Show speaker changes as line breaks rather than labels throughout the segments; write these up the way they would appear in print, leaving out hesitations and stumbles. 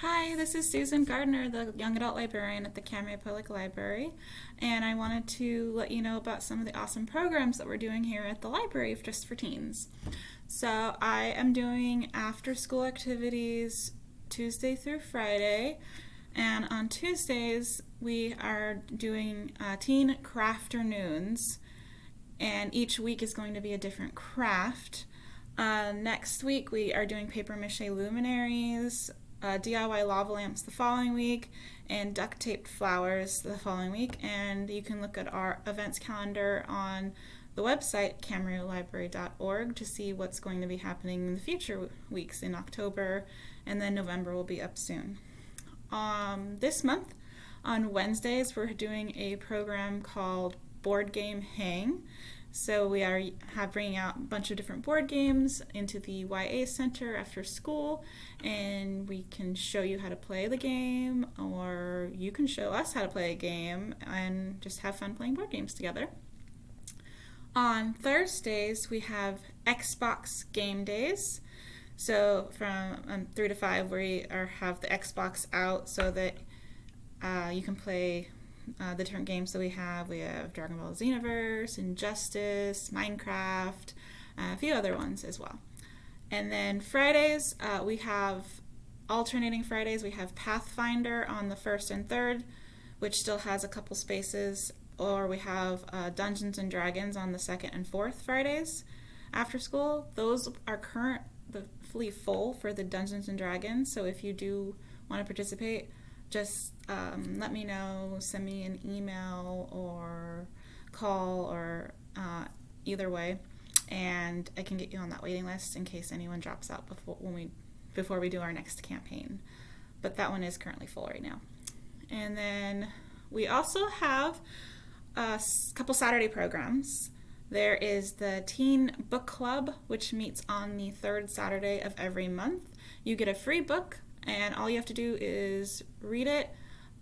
Hi, this is Susan Gardner, the Young Adult Librarian at the Camarillo Public Library, and I wanted to let you know about some of the awesome programs that we're doing here at the library just for teens. So I am doing after-school activities Tuesday through Friday, and on Tuesdays we are doing teen crafternoons, and each week is going to be a different craft. Next week we are doing paper mache luminaries, DIY lava lamps the following week, and duct taped flowers the following week. And you can look at our events calendar on the website camarillo.library.org to see what's going to be happening in the future weeks in October, and then November will be up soon. This month on Wednesdays we're doing a program called Board Game Hang. So we are bringing out a bunch of different board games into the YA Center after school, and we can show you how to play the game, or you can show us how to play a game and just have fun playing board games together. On Thursdays, we have Xbox Game Days. So from 3 to 5, we have the Xbox out so that you can play the different games that we have. We have Dragon Ball Xenoverse, Injustice, Minecraft, a few other ones as well. And then Fridays, we have alternating Fridays. We have Pathfinder on the 1st and 3rd, which still has a couple spaces, or we have Dungeons and Dragons on the 2nd and 4th Fridays after school. Those are currently full for the Dungeons and Dragons, so if you do want to participate, just let me know, send me an email or call, or either way, and I can get you on that waiting list in case anyone drops out before we do our next campaign. But that one is currently full right now. And then we also have a couple Saturday programs. There is the Teen Book Club, which meets on the 3rd Saturday of every month. You get a free book, and all you have to do is read it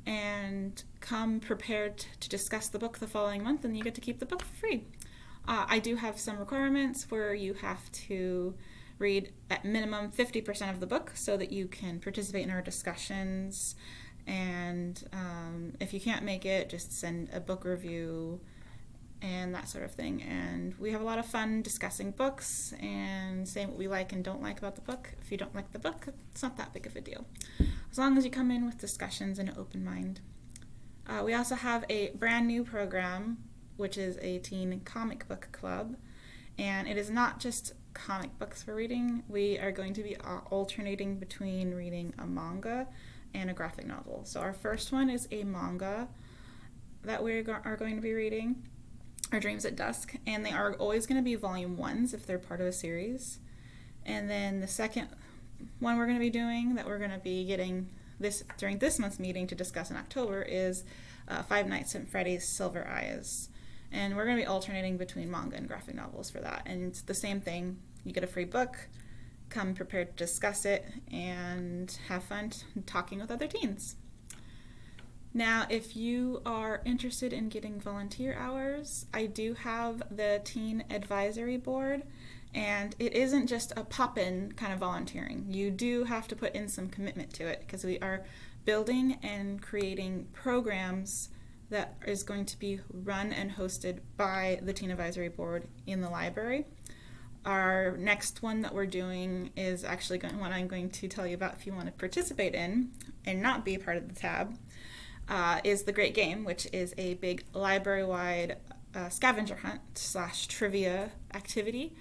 and come prepared to discuss the book the following month, and you get to keep the book for free. I do have some requirements where you have to read at minimum 50% of the book so that you can participate in our discussions, and if you can't make it, just send a book review and that sort of thing. And we have a lot of fun discussing books and saying what we like and don't like about the book. If you don't like the book, it's not that big of a deal, as long as you come in with discussions and an open mind. We also have a brand new program, which is a teen comic book club, and it is not just comic books for reading. We are going to be alternating between reading a manga and a graphic novel. So our first one is a manga that we are going to be reading, Our Dreams at Dusk, and they are always going to be volume 1s if they're part of a series. And then the second one we're going to be doing, that we're going to be getting during this month's meeting to discuss in October, is Five Nights at Freddy's Silver Eyes. And we're going to be alternating between manga and graphic novels for that. And it's the same thing. You get a free book, come prepared to discuss it, and have fun talking with other teens. Now, if you are interested in getting volunteer hours, I do have the Teen Advisory Board, and it isn't just a pop-in kind of volunteering. You do have to put in some commitment to it, because we are building and creating programs that is going to be run and hosted by the Teen Advisory Board in the library. Our next one that we're doing is actually one I'm going to tell you about if you want to participate in and not be part of the tab. Is the Great Game, which is a big library-wide scavenger hunt / trivia activity,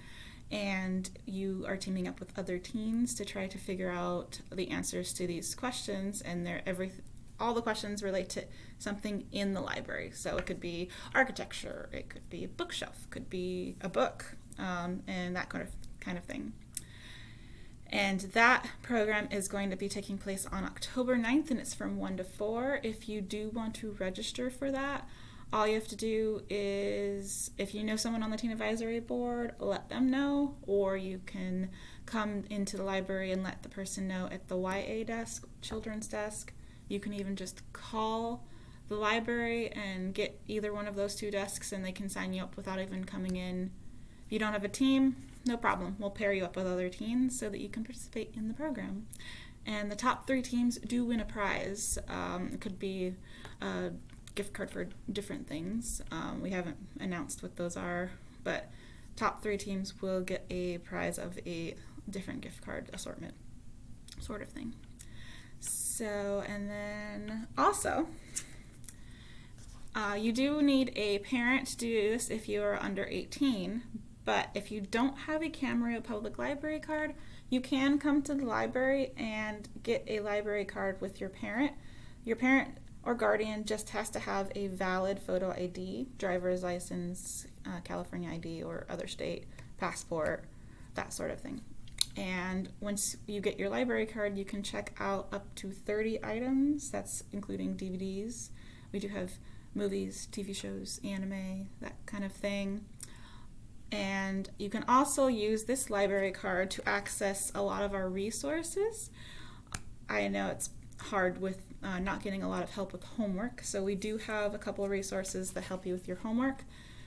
and you are teaming up with other teens to try to figure out the answers to these questions, and all the questions relate to something in the library. So it could be architecture, it could be a bookshelf, could be a book, and that kind of thing. And that program is going to be taking place on October 9th, and it's from 1 to 4. If you do want to register for that, all you have to do is, if you know someone on the Teen Advisory Board, let them know, or you can come into the library and let the person know at the YA desk, children's desk. You can even just call the library and get either one of those two desks, and they can sign you up without even coming in. If you don't have a team, no problem. We'll pair you up with other teens so that you can participate in the program. And the top 3 teams do win a prize. It could be a gift card for different things. We haven't announced what those are, but top 3 teams will get a prize of a different gift card assortment, sort of thing. So, and then also, you do need a parent to do this if you are under 18, but if you don't have a Camarillo Public Library card, you can come to the library and get a library card with your parent. Your parent or guardian just has to have a valid photo ID, driver's license, California ID or other state, passport, that sort of thing. And once you get your library card, you can check out up to 30 items. That's including DVDs. We do have movies, TV shows, anime, that kind of thing. And you can also use this library card to access a lot of our resources. I know it's hard with not getting a lot of help with homework, so we do have a couple of resources that help you with your homework.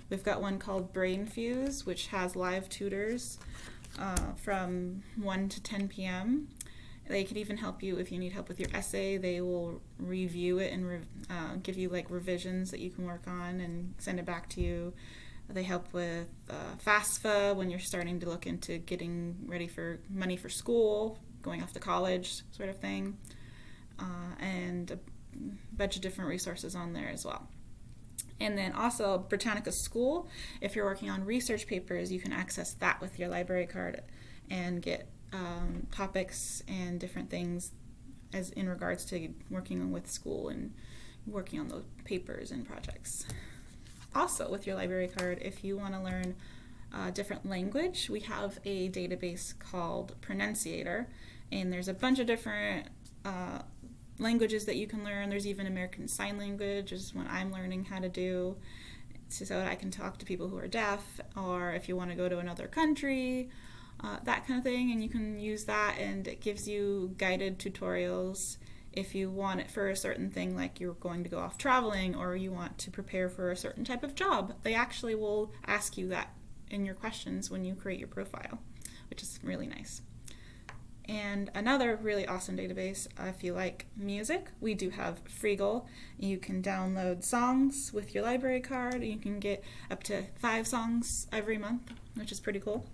We've got one called Brain Fuse, which has live tutors from 1 to 10 p.m. They could even help you if you need help with your essay. They will review it and give you like revisions that you can work on and send it back to you. They help with FAFSA when you're starting to look into getting ready for money for school, going off to college, sort of thing, and a bunch of different resources on there as well. And then also Britannica School, if you're working on research papers, you can access that with your library card and get topics and different things as in regards to working with school and working on those papers and projects. Also, with your library card, if you want to learn a different language, we have a database called Pronunciator, and there's a bunch of different languages that you can learn. There's even American Sign Language, which is what I'm learning how to do, so that I can talk to people who are deaf, or if you want to go to another country, that kind of thing, and you can use that, and it gives you guided tutorials. If you want it for a certain thing, like you're going to go off traveling or you want to prepare for a certain type of job, they actually will ask you that in your questions when you create your profile, which is really nice. And another really awesome database, if you like music, we do have Freegal. You can download songs with your library card. You can get up to 5 songs every month, which is pretty cool.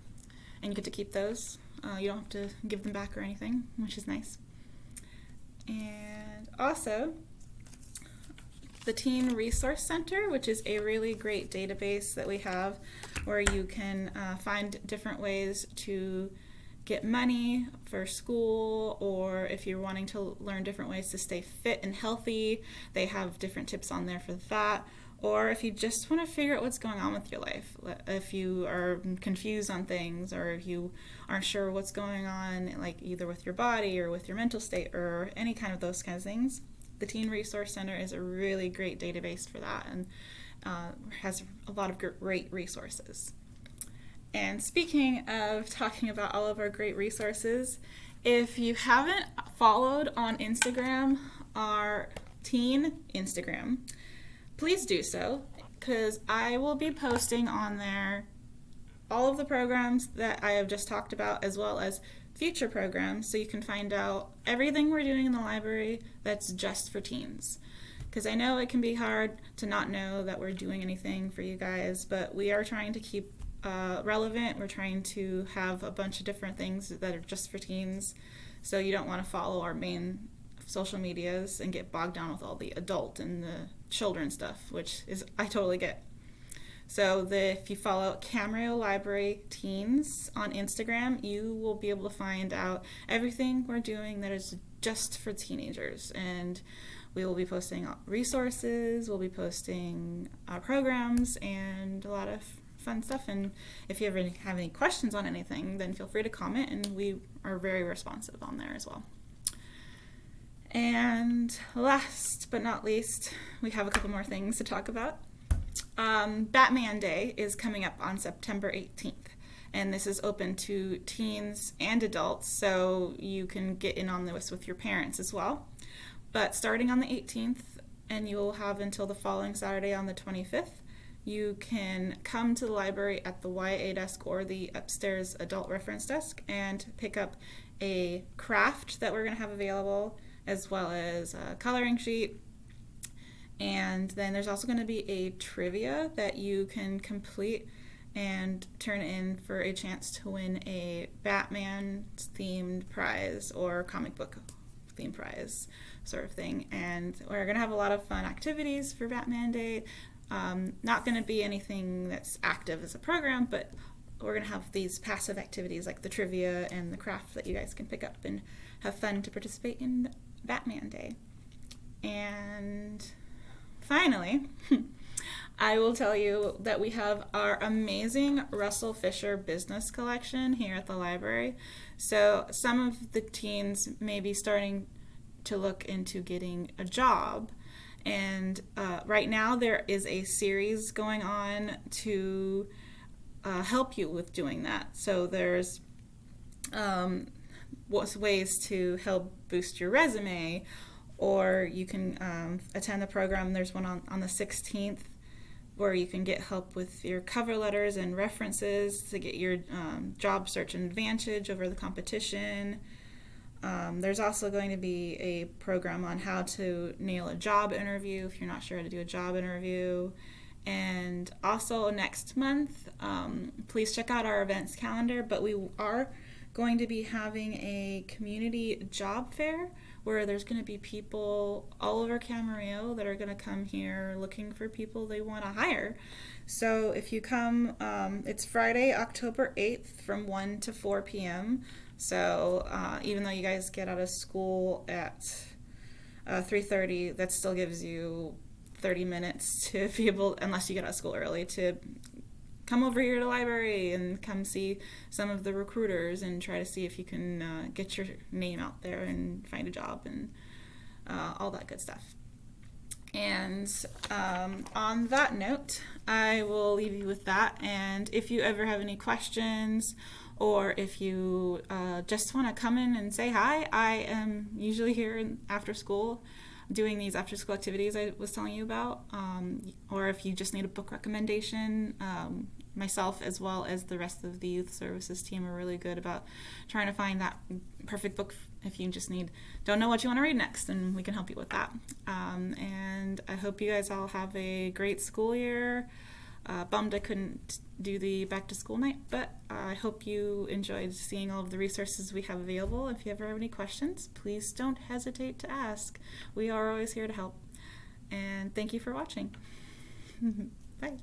And you get to keep those. You don't have to give them back or anything, which is nice. And also, the Teen Resource Center, which is a really great database that we have where you can find different ways to get money for school, or if you're wanting to learn different ways to stay fit and healthy, they have different tips on there for that. Or if you just want to figure out what's going on with your life, if you are confused on things, or if you aren't sure what's going on, like either with your body or with your mental state or any kind of those kinds of things, the Teen Resource Center is a really great database for that, and has a lot of great resources. And speaking of talking about all of our great resources, if you haven't followed on Instagram, our teen Instagram, please do so, because I will be posting on there all of the programs that I have just talked about, as well as future programs, so you can find out everything we're doing in the library that's just for teens. Because I know it can be hard to not know that we're doing anything for you guys, but we are trying to keep relevant. We're trying to have a bunch of different things that are just for teens, so you don't want to follow our main social medias and get bogged down with all the adult and the children stuff, which is I totally get. So if you follow Camarillo Library Teens on Instagram, you will be able to find out everything we're doing that is just for teenagers. And we will be posting resources, we'll be posting programs, and a lot of fun stuff. And if you ever have any questions on anything, then feel free to comment, and we are very responsive on there as well. And last but not least, we have a couple more things to talk about. Batman Day is coming up on September 18th, and this is open to teens and adults, so you can get in on this with your parents as well. But starting on the 18th, and you'll have until the following Saturday on the 25th, you can come to the library at the YA desk or the upstairs adult reference desk and pick up a craft that we're going to have available, as well as a coloring sheet. And then there's also going to be a trivia that you can complete and turn in for a chance to win a Batman themed prize or comic book themed prize sort of thing. And we're going to have a lot of fun activities for Batman Day. Not going to be anything that's active as a program, but we're going to have these passive activities like the trivia and the craft that you guys can pick up and have fun to participate in Batman Day. And finally, I will tell you that we have our amazing Russell Fisher business collection here at the library. So some of the teens may be starting to look into getting a job. And right now there is a series going on to help you with doing that. So there's ways to help boost your resume, or you can attend the program. There's one on the 16th where you can get help with your cover letters and references to get your job search an advantage over the competition. There's also going to be a program on how to nail a job interview if you're not sure how to do a job interview. And also next month, please check out our events calendar, but we are going to be having a community job fair where there's going to be people all over Camarillo that are going to come here looking for people they want to hire. So if you come, it's Friday, October 8th from 1 to 4 p.m. So even though you guys get out of school at 3:30, that still gives you 30 minutes to be able, unless you get out of school early, to come over here to the library and come see some of the recruiters and try to see if you can get your name out there and find a job and all that good stuff. And on that note, I will leave you with that. And if you ever have any questions, or if you just want to come in and say hi, I am usually here after school doing these after school activities I was telling you about. Or if you just need a book recommendation, myself as well as the rest of the youth services team are really good about trying to find that perfect book if you just don't know what you want to read next, and we can help you with that. And I hope you guys all have a great school year. Bummed I couldn't do the back to school night, but I hope you enjoyed seeing all of the resources we have available. If you ever have any questions, please don't hesitate to ask. We are always here to help. And thank you for watching. Bye.